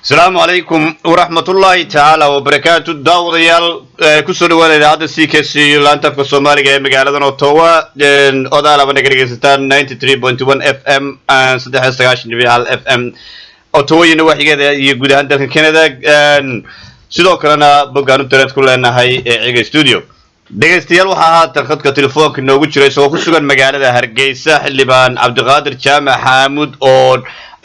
السلام عليكم ورحمة الله تعالى وبركاته داود ريال كسر ولا هذا CKC لانتا في الصومالي جاي مقالة نوتوا أدالا بنقري ستان 93.1 FM صدق هستعاش نبي على FM أوتوا ينوح كذا يقول هذا في كندا sidoo kalena boggaan internet ku leenahay ciga studio dhageystayaal waxa haatan khadka telefoonka noogu jiray soo ku sugan magaalada Hargeysa xildhibaan Cabdiqaadir Jaamac Xamuud oo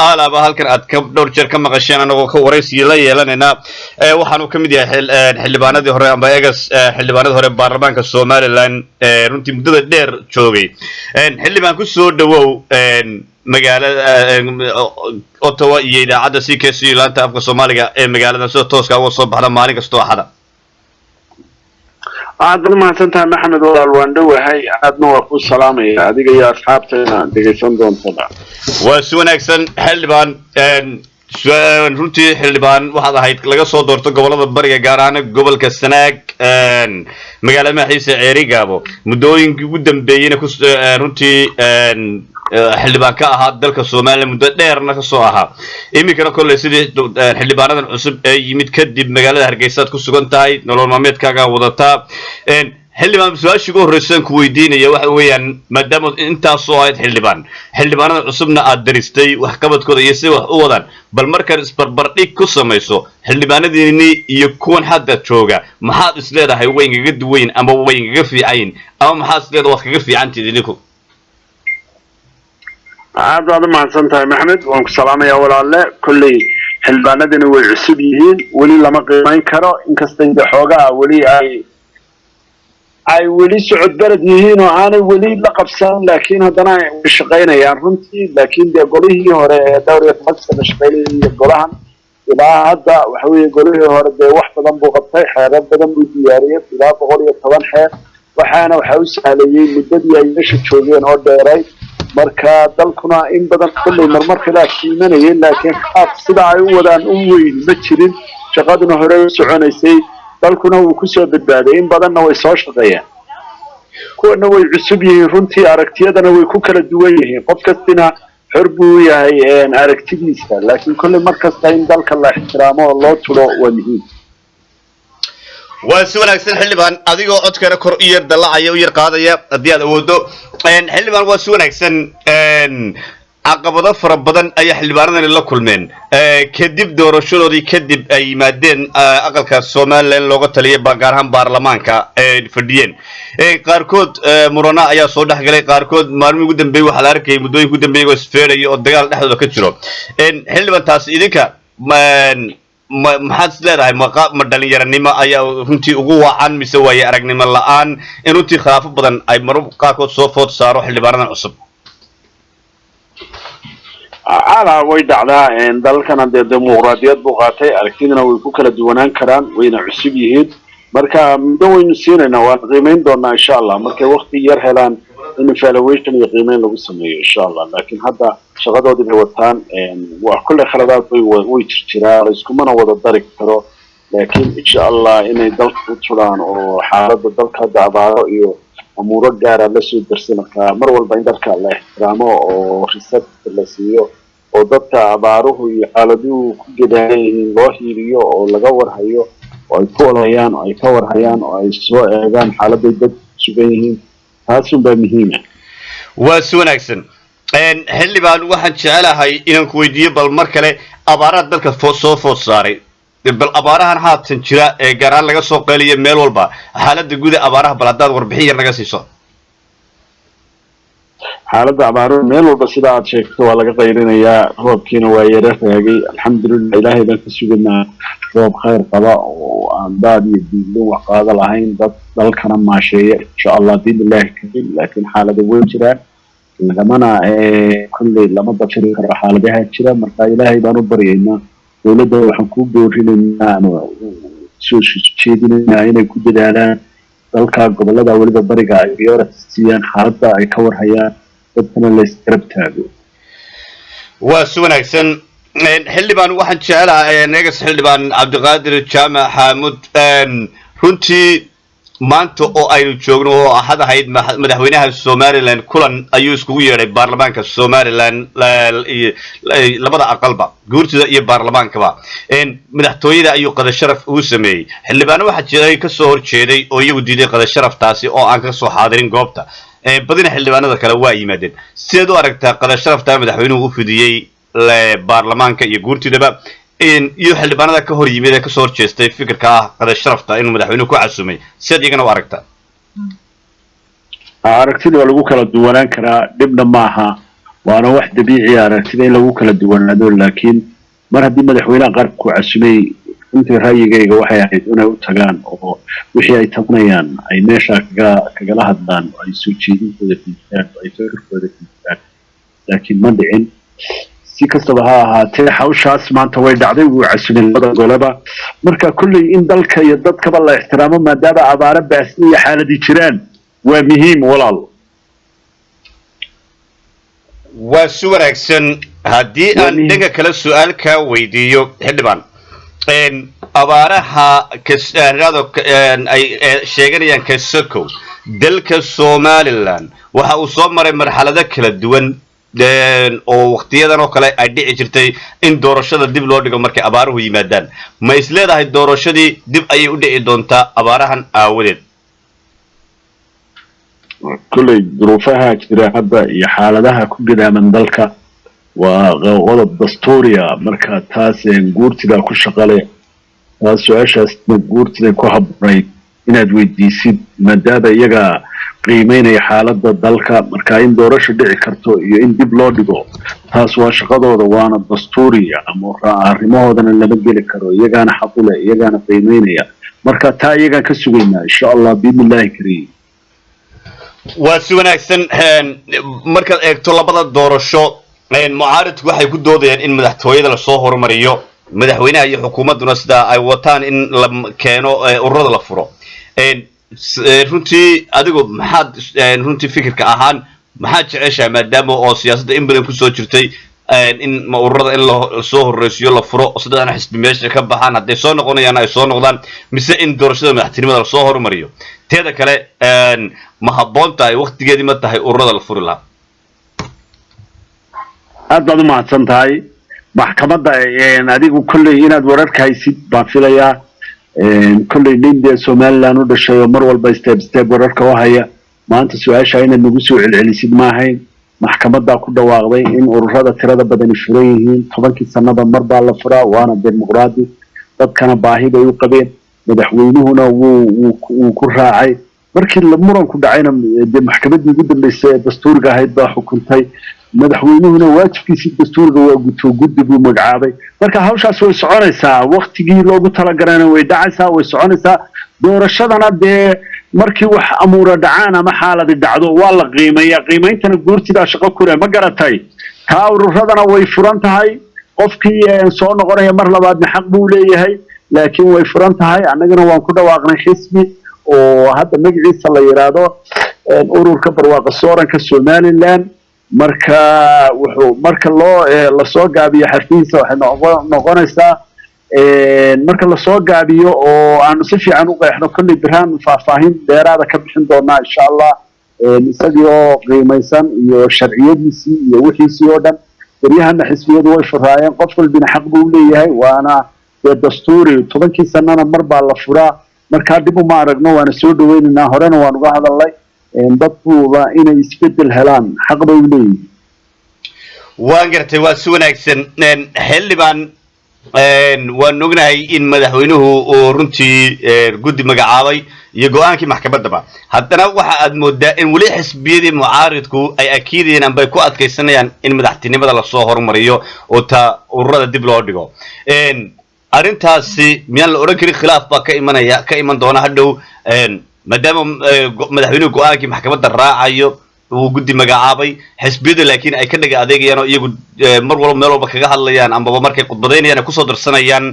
alaaba halkan aad ka dhowr jeer ka maqasheen anagoo ka wareysi la yeelanayna waxaanu kamid yahay xildhibaanadii hore amba egas xildhibaanadii hore baarlamaanka Soomaaliland runtii muddada dheer joogay xildhibaan ku soo dhawow magaalada Ottawa iyo idaacada CKC laanta afka Soomaaliga ee magaalada soo tooska uga soo baxda maalin kasta oo xada aad ma santaa maxamed walaal waan dhawahay aadna waa ku salaamay adiga iyo asxaabteena dhageysan doontada waa si wanaagsan xildhibaan runtii xildhibaan waxaad ahayd laga soo doorto gobolada bariga gaar ahaan gobolka Sanaag magaalada Maaxiisa Ceerigaabo muddooyinkii ugu dambeeyayna runtii xildhibaan ka ahaa dalka Soomaaliya muddo dheerna ka soo ahaa imikana kulay sidii xildhibaanadan cusub ee yimid kadib magaalada Hargeysa ku sugan tahay nolol maalmeedkaaga wadataa xildhibaan su'aasha ugu horeysan ku weydiinaya waxa weeyaan maadaama intaas soo ahayd xildhibaanada cusubna aad daristay wax qabadkooda iyo si wax u wadaan bal markaan isbarbardhig ku samayso xildhibaanadiini iyo kuwan hadda jooga maxaad isleedahay way ingaga duwayn ama way ingaga fiicayn ama maxaad isleedahay wax kaga fiicantii idinku aad ma santaa maxamed waan ku salaamayaa walaalle kulli xildhibaanadina way cusub yihiin wali lama qiimeyn karo inkasta in xoogaa wali ay wali socod barad yihiin oo aanay wali la qabsan laakiin haddana ay shaqeynayaan runtii laakiin de golihii hore ee dawriga maxkamada shaqeynayay golahan ilaa hadda waxa weeye golihii hore de wax badan buu qabtay xeerar badan buu diyaariyay ilaa 110 xeer waxaana waxa uu sahlayay muddadii ay meesha joogeen oo dheeray marka dalkuna in badan kulli marmar khilaaf siimanayay laakiin qaab sida ay u wadaan u weyn ma jirin shaqaduna hore u soconaysay dalkuna uu ku soo badbaaday in badanna way soo shaqeeyeen kuwana way cusub yihiin runtii aragtiyadana way ku kala duwan yihiin qof kastina xor buu yahay aragtidiisa laakiin kulli markasta in dalka la ixtiraamo oo loo tulo waa muhiim waa si wanaagsan xildhibaan adigoo codkana kor u yar dalacaya u yar qaadaya haddii aad awoodo xildhibaan waa si wanaagsan caqabado fara badan ayaa xildhibaanadani la kulmeen kadib doorashadoodii kadib ay yimaadeen aqalka Soomaaliland looga taliyay gaar ahaan baarlamaanka ay fadhiyeen qaarkood murana ayaa soo dhaxgalay qaarkood maalmo ugu dambeeyay waxa la arkay muddooyin ugu dambeeyay oo isfeeray oo dagaal dhexdooda ka jiro xildhibaan taas idinka maxaad leedahay ma dhalinyaranimo ayaa runtii ugu wacan mise way aragnimo la'aan in runtii khilaafo badan ay mar qaarkood soo food saaro xildhibaanadan cusub ala way dhacdaa dalkan hadda dimuqraadiyad buu qaatay aragtidana way ku kala duwanaan karaan wayna cusub yihiin marka muddo waynu siinayna waan qiimeyn doonaa insha Allah markay waqti yar helaan in evaluation iyo qiimeyn lagu sameeyo insha Allah laakiin hadda shaqadoodii bay wataan waa kulli khaladaad way jirjiraan iskumana wada dari karo laakiin insha Allah inay dalka u tulaan oo xaaladda dalka daabaaro iyo amuuro gaar ah la soo darsan marka mar walba in dalka la ixtiraamo oo research la siiyo oo dadka abaaruhu iyo xaaladuhu ku gadaayeen loo hiiliyo oo laga warhayo oo ay ku olayaan oo ay ka warhayaan oo ay soo eegaan xaaladda dad sugan yihiin taas un baa muhiim ah waa si wanaagsan xildhibaan waxaan jecelahay inaan ku weydiiyo bal mar kale abaaraha dalka soo food saaray bal abaarahan haatan jira ee gaar ahaan laga soo qeeliyo meel walba xaaladda guud ee abaaraha bal haddaad warbixin yar naga siiso xaaladda abaaruhu meel walba sida aad sheegto waa laga qayrinayaa roobkiina waa yara raagay alxamdulillah ilaahay baan ka suganaa roob khayr qaba oo aan daad iyo diidlo wax qaada lahayn dad dalkana maasheeya insha Allah biidnillaahi kariim laakiin xaalada way jiraan lamana kulli lama dafiri karo xaaladaha jira marka ilaahay baan u baryaynaa dawladda waxaan ku boorinaynaa soo jeedinaynaa inay ku dadaalaan dalka gobolada waliba bariga ay siiyaan xaaladda ay ka warhayaan dadkana la isgarab taago waa si wanaagsan xildhibaan waxaan jecelahay negas xildhibaan Cabdiqaadir Jaamac Xamuud runtii maanta oo aynu joogno oo ahad ahayd madaxweynaha Somaliland kulan ayuu iskugu yeeray baarlamaanka Somaliland labada aqalba guurtida iyo baarlamaankaba madaxtooyada ayuu qada sharaf ugu sameeyay xildhibaano waxa jiray ka soo horjeeday oo iyagu diiday qada sharaftaasi oo aan ka soo xaadirin goobta badina xildhibaanada kale waa yimaadeen sidoo aragtaa qada sharafta madaxweynuhu u fidiyay baarlamaanka iyo guurtidaba iyo xildhibaanada ka hor yimid ee ka soo horjeestay fikirka ah qada sharafta inuu madaxweynuhu ku casumay sidoo iyagana u aragtaa aragtida lagu kala duwanaan karaa dibna maaha waana wax dabiici ah aragtida in lagu kala duwanaado laakiin mar haddii madaxweynaha qaranku ku casumay intii ra'yigayga waxay ahayd inay u tagaan oo wixii ay tabanayaan ay meesha kagala hadlaan ay soo jeedintooda fiirtaan ay fikirkooda fiirtaan laakiin ma dhicin si kastaba ha ahaatee hawshaas maanta way dhacday wuu casumay labada goleba marka kulley in dalka iyo dadkaba la ixtiraamo maadaama abaaro baasni iyo xaaladii jiraan waa muhiim walaal waa si wanaagsan haddii aan dhaga kala su'aal ka weydiiyo xildhibaan abaaraha ay sheeganayaan kasakow dalka Somaliland waxa uu soo maray marxalado kala duwan oo waqtiyadan oo kale ay dhici jirtay in doorashada dib loo dhigo markay abaaruhu yimaadaan ma isleedahay doorashadii dib ayay u dhici doontaa abaarahan aawadeed kulley duruufaha jira hadda iyo xaaladaha ku gidaaman dalka waa qodob dastuuriya marka taas guurtida ku shaqale taas su-aashaas guurtida ku habboonay inaad weydiisid maadaama iyaga qiimeynaya xaaladda dalka marka in doorasho dhici karto iyo in dib loo dhigo taas waa shaqadooda waana dastuuriya ama arrimahoodana lama geli karo iyagaana xaq u leh iyagaana qiimeynaya marka taa iyagaan ka sugaynaa insha allah biidnillaahi kariim waa si wanaagsan markaad eegto labada doorasho mucaaridku waxay ku doodayaan in madaxtooyada lasoo horumariyo madaxweynaha iyo xukuumadduna sida ay wataan in la keeno ururada la furo runtii adigu maxaad runtii fikirka ahaan maxaad jeceshahay maadaama oo siyaasadda in badan kusoo jirtay in ururada in lasoo horreysiyo la furo saddexdan xisbi meesha ka baxaan hadday soo noqonayaan ay soo noqdaan mise in doorashada madaxtinimada lasoo horumariyo teeda kale ma habboon tahay waqtigeedii ma tahay ururada la furi lahaa aad baad u mahadsan tahay maxkamadda adigu kolley inaad wararka haysid baan filayaa kolley nin dee Somaliland u dhashay oo mar walba step wararka u haya maanta su-aasha inaad nagu soo celcelisid ma ahayn maxkamaddaa ku dhawaaqday in ururada tirada badani furan yihiin 10 sanada mar baa la furaa waana dimuqraadi dadkana baahi bay u qabeen madaxweynuhuna wuu ku raacay markii muranku dhacayna dee maxkamaddii ugu dambeysay ee dastuuriga ahayd baa xukuntay madaxweynuhuna waajibkiisii dastuuriga waa guto guddi buu magacaabay marka hawshaas way soconaysaa waqtigii loogu talagarayna way dhacaysaa way soconaysaa doorashadana dee markii wax amuura dhacaan ama xaaladi dhacdo waa la qiimeeyaa qiimeyntana guurtidaa shaqo ku leh ma garatay taa ururadana way furan tahay qofkii soo noqonaya mar labaadna xaq buu leeyahay laakiin way furan tahay annagana waan ku dhawaaqnay xisbi oo hadda magaciisa la yiraahdo ururka barwaaqo sooranka Somaliland marka wuxuu marka la soo gaabiyo xarfihiisa waxay noqonaysaa marka la soo gaabiyo oo aan si fiican u qeexno kulli biraan faahfaahin dheeraada ka bixin doonaa insha Allah isagii oo qiimeysan iyo sharciyadiisii iyo wixiisii oo dhan bariyahana xisbiyadu way furaayeen qof walbina xaq buu leeyahay waana dastuuri 10 sanana mar baa la furaa marka dib uma aragno waana soo dhaweynaynaa horena waan uga hadalnay dadku waa inay isbedel helaan xaq bay u leeyihiin waan gartay waa si wanaagsan xildhibaan waan ognahay in madaxweynuhu uu runtii guddi magacaabay iyo go'aankii maxkamaddaba haddana waxa aad moodaa in weli xisbiyadii mucaaridku ay akiidayeen amba ku adkaysanayaan in madaxtinimada lasoo horumariyo oo taa ururada dib loo dhigo arrintaasi miyaan la odhan karin khilaaf baa ka iman doona hadhow maadaama madaxweynuhu go'aankii maxkamadda raacayo uu guddi magacaabay xisbiyadu laakiin ay ka dhaga adeegayaan oo iyagu mar walba meel walba kaga hadlayaan ambaba markay khudbadaynayaan ay kusoo darsanayaan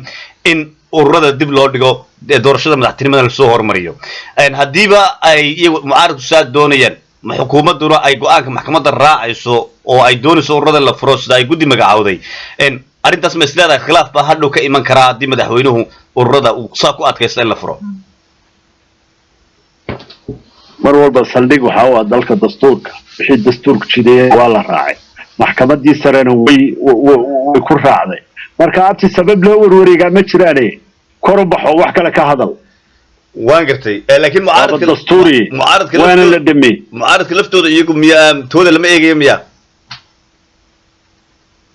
in ururada dib loo dhigo doorashada madaxtinimada lasoo horumariyo haddiiba ay iyagu mucaaridku saa doonayaan xukuumadduna ay go'aanka maxkamadda raacayso oo ay doonayso ururada la furo sida ay guddi magacaawday arrintaas ma isleedahay khilaaf baa hadhow ka iman karaa haddii madaxweynuhu ururada uu saa ku adkaysta in la furo aad baad u mahadsan tahay aad baad u mahadsan tahay walaal mar walba saldhig waxa uu dalka dastuurka wixii dastuurku jideeyay waa la raacay maxkamadii sarena way ku raacday marka abti sabab loo warwareega ma jiraane kor u baxo wax kale ka hadal waan gartay laakiin mucaaradka waana la dhimay mucaaradka laftooda iyagu miyaa tooda lama eegayo miyaa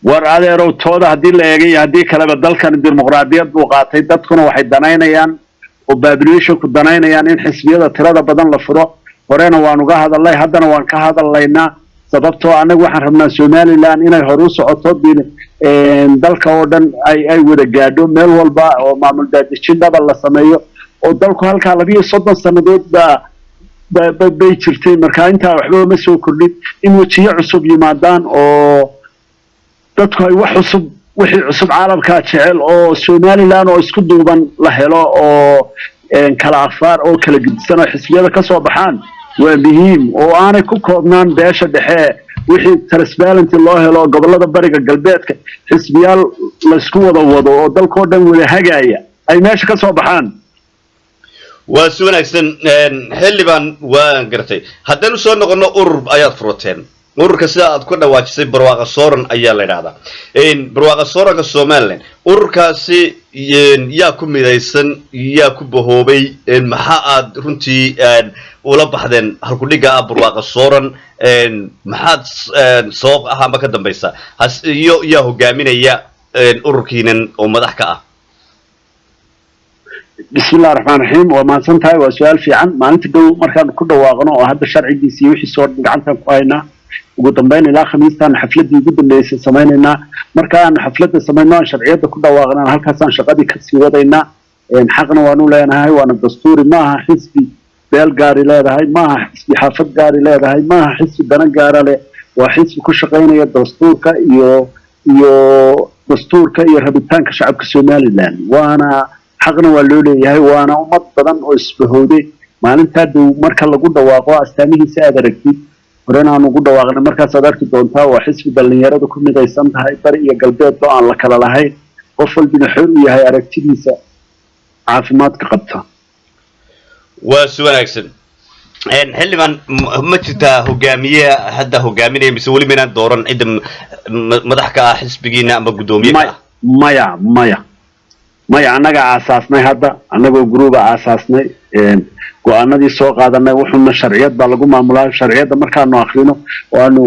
war adeerow tooda haddii la eegay haddii kaleba dalkan dimuqraadiyad buu qaatay dadkuna waxay danaynayaan oo populationku danaynayaan in xisbiyada tirada badan la furo horena waan uga hadalnay haddana waan ka hadalaynaa sababtoo anagu waxaan rabnaa Somaliland inay hor u socoto dalka oo dhan ay wada gaadho meel walba oo maamul daadejinada la sameeyo oo dalku halka 230 sanadood bay jirtay marka inta waxba ma soo kordhin in wajiyo cusub yimaadaan oo dadku ay wax wixii cusub caalamka jecel oo Somaliland oo isku duuban la helo oo kala afaar oo kala gudsan oo xisbiyada ka soo baxaan waa muhiim oo aanay ku koobnaan beesha dhexe wixii transparency loo helo gobolada bariga galbeedka xisbiyaal la isku wado oo dalkoo dhan wada hagaaya ay meesha ka soo baxaan waa si wanaagsan xildhibaan waan gartay haddaan soo noqono urur ayaad furteen ururka sida aad ku dhawaajisay barwaaqa sooran ayaa la yiraahdaa barwaaqa sooranka Soomaaliland ururkaasi yaa ku midaysan yaa ku bahoobay maxaa aad runtii ula baxdeen halku dhiga barwaaqa sooran maxaad sabab ah ama ka dambaysa iyo yaa hogaaminaya ururkiinan oo madax ka ah bismillaahir rahmaanir rahiim waa maansantahay waa su'aal fiican maalinta dhow markaan ku dhawaaqno oo hadda sharcigiisii wixii soo gacanta ku haynaa ugu dambeyn ilaa khamiistan xafladii ugu dambeysay sameynayna markaan xafladda sameeyno sharciyada ku dhawaaqnaan halkaasaan shaqadii ka sii wadaynaa xaqna waanu leenahay waana dastuuri maaha xisbi beel gaari leedahay maaha xisbi xaafad gaari leedahay maaha xisbi dana gaara leh waa xisbi ku shaqeynaya dastuurka iyo dastuurka iyo rabitaanka shacabka Somaliland waana xaqna waa loo leeyahay waana ummad badan oo isbahooday maalinta dhow marka lagu dhawaaqo astaamihiisa aad aragtid horena aan ugu dhawaaqnay markaas aad arki doontaa waa xisbi dhalinyaradu ku midaysan tahay bari iyo galbeed oo aan la kala lahayn qof walbina xor u yahay aragtidiisa caafimaadka qabta waa si wanaagsan xildhibaan ma jirtaa hogaamiye hadda hogaaminaya mise weli maynaan dooran cidda madax ka ah xisbigiina ama guddoomiye ka ah maya annaga aasaasnay hadda annagoo gruuba aasaasnay go'aanadii soo qaadanay wuxuuna sharciyad baa lagu maamulaa sharciyadda markaanu akhrino oo aanu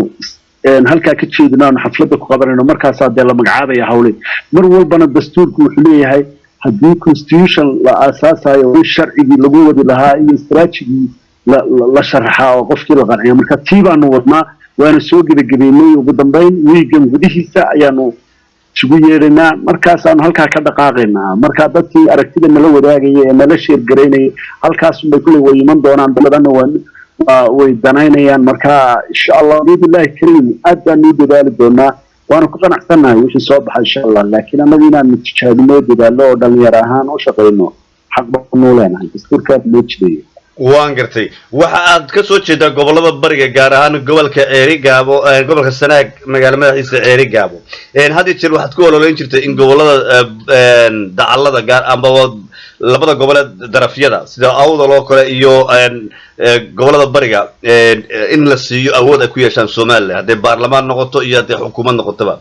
halkaa ka jeedino aanu xafladda ku qabanayno markaasaa dee la magacaabaya hawle mar walbana dastuurku wuxuu leeyahay haddii constitution la aasaasayo in sharcigii lagu wadi lahaa iyo istaraatijigii la sharaxaa oo qofkii la qanciyo marka tii baanu wadnaa waana soo gebagabeynay ugu dambeyn wiigan gudihiisa ayaanu isugu yeedhaynaa markaasaanu halkaa ka dhaqaaqaynaa markaa dadkii aragtida nala wadaagaya ee nala sheergaraynaya halkaasunbay kulley way iman doonaan baladana way danaynayaan marka insha allah biidnillahi kariim aad baanu u dadaali doonaa waana ku qanacsannahay wixii soo baxa insha allah laakiin annagu inaanu tijaabino dadaallo oo dhalinyaro ahaan u shaqayno xaq baanu leenahay dastuurkaas loo jideeyo waan gartay waxa aad ka soo jeedaa gobolada bariga gaar ahaan gobolka Ceerigaabo gobolka Sanaag magaalo madaxiisa Ceerigaabo hadii jeer waxaad ku ololeyn jirtay in gobolada dacallada gaar amba labada gobolada darafyada sida awdal oo kale iyo gobolada bariga in la siiyo awood ay ku yeeshaan Soomaaliland haddii baarlamaan noqoto iyo haddii xukuumad noqotoba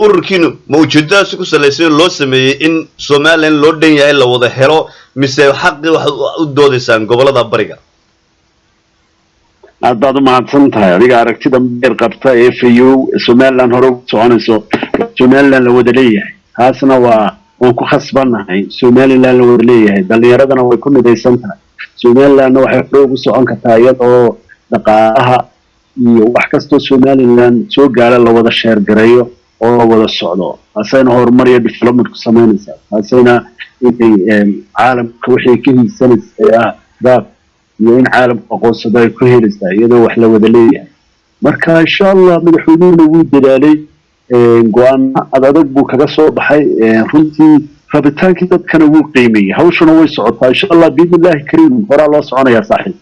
ururkiinu ma ujeedadaas ku salaysan loo sameeyay in Soomaaliland loo dhan yahay la wada helo mise xaqi waxa u doodaysaan gobolada bariga aad baad u mahadsan tahay adiga aragtida beer qabta ee fayow Somaliland hore u soconayso Somaliland la wada leeyahay taasna waan ku khasbanahay Somaliland la wada leeyahay dhalinyaradana way ku midaysan tahay Somaliland waxay xoog u socon kartaa iyadoo dhaqaalaha iyo wax kastoo Somaliland soo gaara la wada sheer gareeyo oo la wada socdo asayna horumar iyo development ku sameynaysaa asayna inay caalamka wixii ka hiisanaysaa daab iyo in caalamka aqoonsado ay ku helaysaa iyadoo wax la wada leeyahay marka insha allah madaxweynuhuna wuu dadaalay go'aano adag buu kaga soo baxay runtii rabitaankii dadkana wuu qiimeeyey hawshuna way socotaa insha allah biidnillahi kariim horaa loo soconayaa saaxiib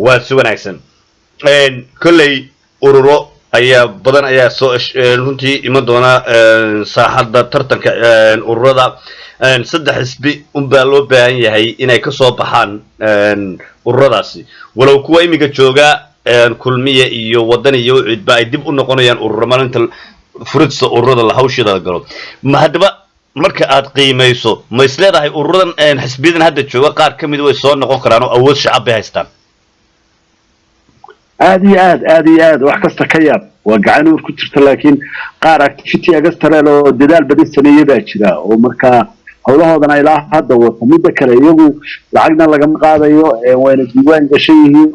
waa si wanaagsan kolley ururo ayaa badan ayaa soo runtii iman doona saaxadda tartanka ururada saddex xisbi unbaa loo baahan yahay inay ka soo baxaan ururadaasi walow kuwa iminka jooga kulmiye iyo waddan iyo cidba ay dib u noqonayaan ururo maalinta furidsa ururada la hawshida galo ma haddaba marka aad qiimayso ma isleedahay ururadan xisbiyadan hadda jooga qaar ka mid way soo noqon karaan oo awood shacab bay haystaan aad iyo aad wax kasta ka yaab waa gacan uur ku jirta laakiin qaar activity agastareel oo dadaal badan sameeyay baa jira oo markaa howlahoodana ilaa hadda wata midda kale iyagu lacagna lagama qaadayo wayna diiwaan gashan yihiin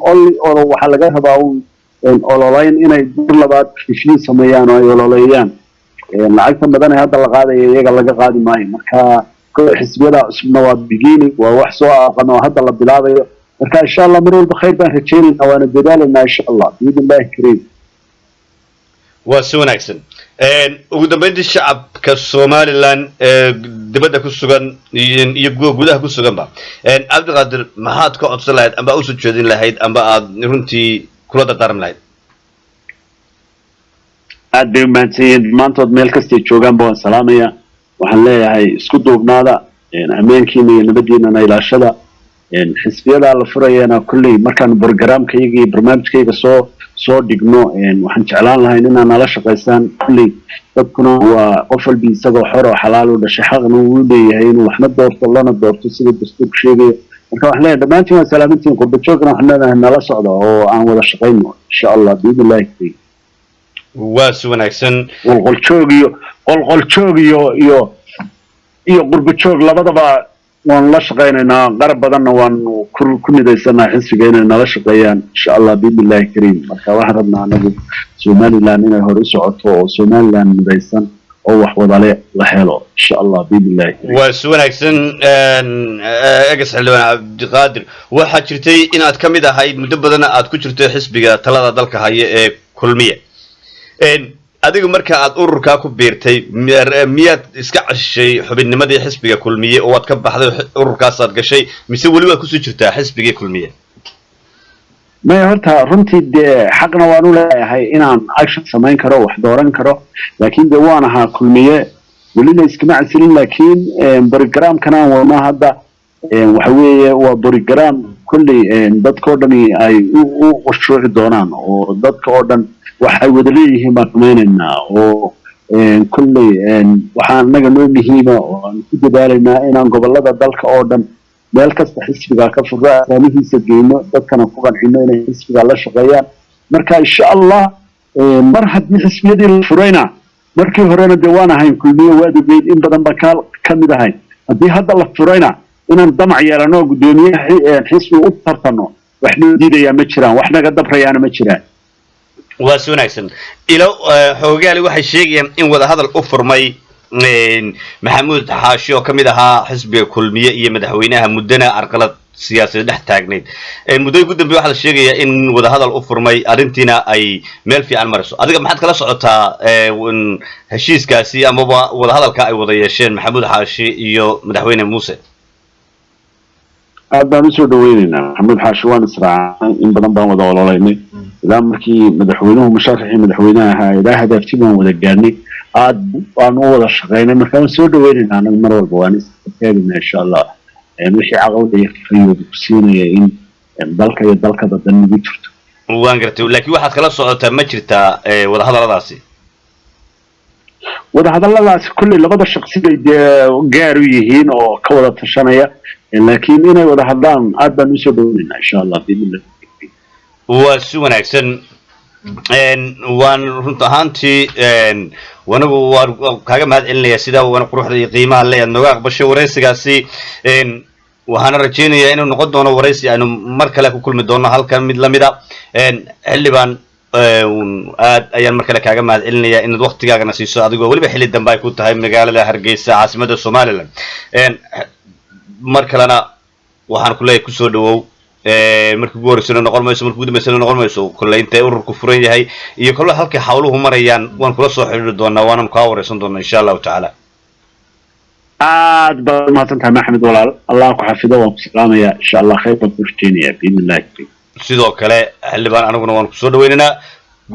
oo waxaa laga rabaa ololayn inay dur labaad review sameeyaan oo ay ololeeyaan lacagta badan ee hadda la qaadaya iyaga laga qaadi maayo marka xisbiyada cusubna waa beginning waa wax soo aqan oo hadda la bilaabayo marka insha Allah mar walba khayr baan rajaynaynaa waana dadaalanaa insha Allah biidnillaahi kariim waa si wanaagsan ugu dambeyntii shacabka Somaliland dibadda ku sugan iyo gudaha ku suganba Cabdiqaadir maxaad ka codsan lahayd amba u soo jeedin lahayd amba aad runtii kula dardaarmi lahayd aad bay maantayeen maantood meel kastay joogaanba waan salaamaya waxaan leeyahay isku duubnaada ammaankiina iyo nabadiina ilaashada xisbiyada la furayana kulli markaan barnaamijkayga iyo barnaamijkayga soo dhigno waxaan jeclaan lahayn inaan nala shaqaystaan kulli dadkuna waa qof walba isagoo xor oo xalaal u dhashay xaqna uu leeyahay inuu waxna doorto lana doorto sida dastuurku sheegaya marka waxaan leeyahay dhammaantiin waa salaamintiin qurba joogna waxaan leedahay nala socda oo aan wada shaqayno insha Allah biidnillaahi kariim waa si wanaagsan qolqol joog iyo qurba joog labadaba waan la shaqaynaynaa qarab badanna waan ku midaysanaa xisbiga inay nala shaqeeyaan insha Allah biidnillaahi kariim marka waxaan rabnaa anagu Somaliland inay hor u socoto oo Somaliland midaysan oo wax wadale la helo insha Allah biidnillaahi waa si wanaagsan egas xildhibaan Cabdiqaadir waxaa jirtay inaad ka mid ahayd muddo badan aad ku jirtay xisbiga talada dalka haya ee kulmiye adigu marka aad ururka ku biirtay miyaad iska cashay xubinnimadii xisbiga kulmiye oo aad ka baxday ururkaas aad gashay mise wali waa ku soo jirtaa xisbiga kulmiye ma horta runtii xaqna waan u leeyahay inaan action samayn karo wax dooran karo laakiin waan ahaa kulmiye wali iskama casilin laakiin barnaamijkana wana hadda waxa weeye waa program kulli dadkoo dhan ay u qorsheeyay doonaan oo dadka oo dhan waxay wada leeyihiin baan samaynaynaa oo kulli waxaan naga noo muhiima oo aan ku dadaalaynaa inaan gobolada dalka oo dhan meel kasta xisbiga ka furo asaamihiisa geyno dadkana ku qancino inay xisbiga la shaqeeyaan marka insha Allah mar haddii xisbiyadii la furayna markii horena waan ahayn kulmiye waadigeed in badan ba ka mid ahayn haddii hadda la furayna inaan damac yeelano gudoomiyaha xisbi u tartano wax loo diidaya ma jiraan wax naga dabrayaana ma jiraan waa si wanaagsan ilo xoogaali waxay sheegayaan in wada hadal u furmay maxamuud xaashi oo kamid ahaa xisbiga kulmiye iyo madaxweynaha muddana arqalad siyaasadeed dhex taagneyd muddo ugu dambeeyay waxa la sheegayaa in wada hadal u furmay arrintiina ay meel fiican marayso adiga maxaad kala socotaa heshiiskaasi ama wada hadalka ay wada yeesheen maxamuud xaashi iyo madaxweyne muuse aad baan u soo dhaweynaynaa maxamuud xaashi waan israacnay in badan baan wada ololeynay ilaa markii madaxweynuhu musharaxii madaxweynaha ahaa ilaa hadaafti baan wada gaarnay aad baan u wada shaqeynay marka waan soo dhaweynaynaa anaga mar walba waan istaagaynaa insha Allah wixii caqabada iyo fayooda ku siinaya in dalka iyo dalka badan ugu jirto waan gartay laakiin waxaad kala socotaa ma jirtaa wada hadalladaasi kulli labada shakhsi bay gaar u yihiin oo ka wada tashanaya laakiin inay wada hadlaan aad baan u soo dhaweynaynaa insha Allah biidnillah waa si wanaagsan waan runta ahaantii wanagu waan kaaga mahad celinayaa sida wana quruxda iyo qiimaha leeyahay nooga aqbashay wareysigaasi waxaana rajaynayaa inuu noqon doono wareysi aynu mar kale ku kulmi doono halkan mid lamid ah xildhibaan aad ayaan mar kale kaaga mahad celinayaa inaad waqtigaagana siiso adigoo weliba xilli dambe ay ku tahay magaalada Hargeysa caasimadda Somaliland mar kalena waxaan ku leeyahay ku soo dhawow markii ugu horeysay noqon mayso markii ugu dambeysay noqon mayso kulay intee ururku furan yahay iyo kullu halkii xawluhu marayaan waan kula soo xiriiri doonaa waana ka wareysan doonaa insha Allah ta'ala aad baan mahadsantahay Maxamed walaal Allah ku xafido waan ku salaamayaa insha Allah khayr baan ku rajaynayaa biidnillah sidoo kale xildhibaan anaguna waan ku soo dhaweynaynaa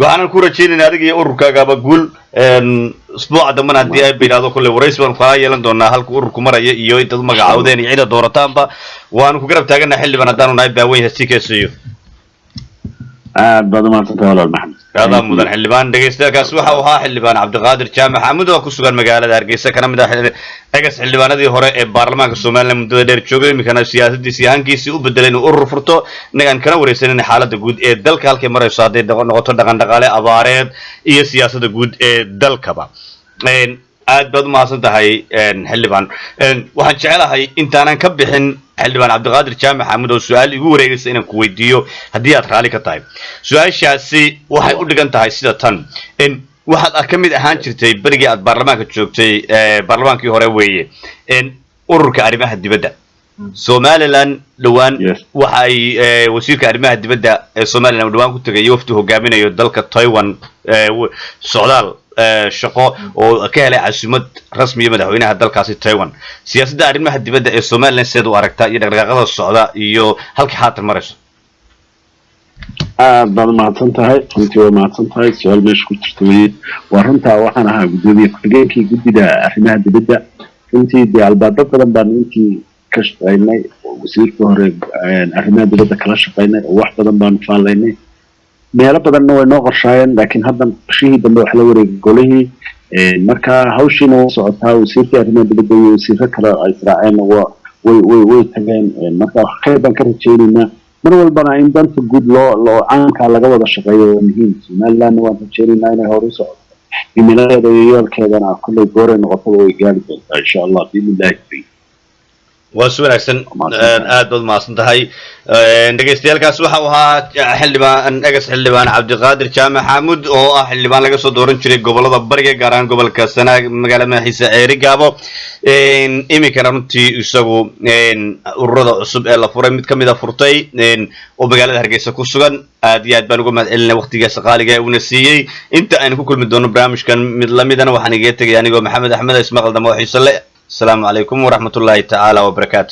waxaan ku rajeynaa adiga iyo ururkaagaba guul usbuuca dambana haddii ay bilaado kulay warays baan kala yeelan doonaa halka ururku maraya iyo inta magacaawdeen iyo cida doorataanba waan ku garab taaganahay xildhibaan haddaanu nahay baaweyn CKCU baad maanta walaal maxamed هذا مدن حلبان دقيستها كاسوحة وها حلبان عبد القادر جامع حمود وكسوغان مقالة دارقيسة كان مدى اقس حلبان هذه هراء بارلمان كسومان لمدى دير تشوغي مكان سياسة دي سيهان كيسي وبدلين وقرر فرطو نغان كان وريسين حالة قود دل كالكي مرة يصادي نغطو دغان دغالي أباريد إيه سياسة قود دل كبا aad baad mahadsan tahay xildhibaan waxaan jecelahay intaanan ka bixin xildhibaan Cabdiqaadir Jaamac Xamuud oo su'aal igu wareegaysa inaan ku weydiiyo haddii aad raali ka tahay su'aashaasi waxay u dhigan tahay sida tan waxaad ka mid ahaan jirtay barigii aad baarlamaanka joogtay baarlamaankii hore weeye ururka arrimaha dibadda Somaliland dhawaan waxay wasiirka arrimaha dibadda ee Somaliland dhawaan ku tagay wafdi hogaaminayo dalka Taiwan socdaal shaqo oo ka helay caasimad rasmi madaxweynaha dalkaasi Taiwan siyaasadda arrimaha dibadda ee Somaliland sidoo u aragtaa iyo dhaqdhaqaaqada socda iyo halka haatan marayso baad mahadsan tahay runtii waa mahadsan tahay su'aal meesha ku jirta weeye waa runtaa waxaan ahaa gudoomiye ku-xigeenkii guddida arrimaha dibadda runtii dee albaabo badan baan intii ka shaqaynay wasiirka hore arrimaha dibadda kala shaqaynay oo wax badan baan faalaynay meelo badanna way noo qorshaayeen laakiin hadda qorshihii dambe wax la wareegay golihii marka hawshiina waa socotaa wasiirkii arrimaha dibadda iyo wasiirro kale ay israaceen way tageen marka khayr baan ka rajaynaynaa mar walbana in danta guud loo caamka laga wada shaqeeyo waa muhiim Somaliland waan rajaynaynaa inay hore u socoto imiladeeda iyo yoolkeedana kulley gooray noqotaba way gaari doontaa insha allah biidnillaahi وسويناكسن آد ما صنتهاي دقيستيالكاس waxa uu ahaa xildhibaan agas xildhibaan Cabdiqaadir Jaamac Xamuud oo ah xildhibaan laga soo dooran jiray gobolada bariga gaar ahaan gobolka Sanaag magaalada Maaxiisa Ceerigaabo imika runtii isagu ururada cusub ee la furay mid kamid ah furtay oo magaalada Hargeysa ku sugan aad iyo aad baan uga mahadcelinay waqtigiisa qaaliga ee uu na siiyay inta aan ku kulmi doono barnaamijkan mid lamidana waxaan iga tagay anigoo Maxamed Axmed Ismaaqal Damo xiiso leh السلام عليكم ورحمة الله تعالى وبركاته.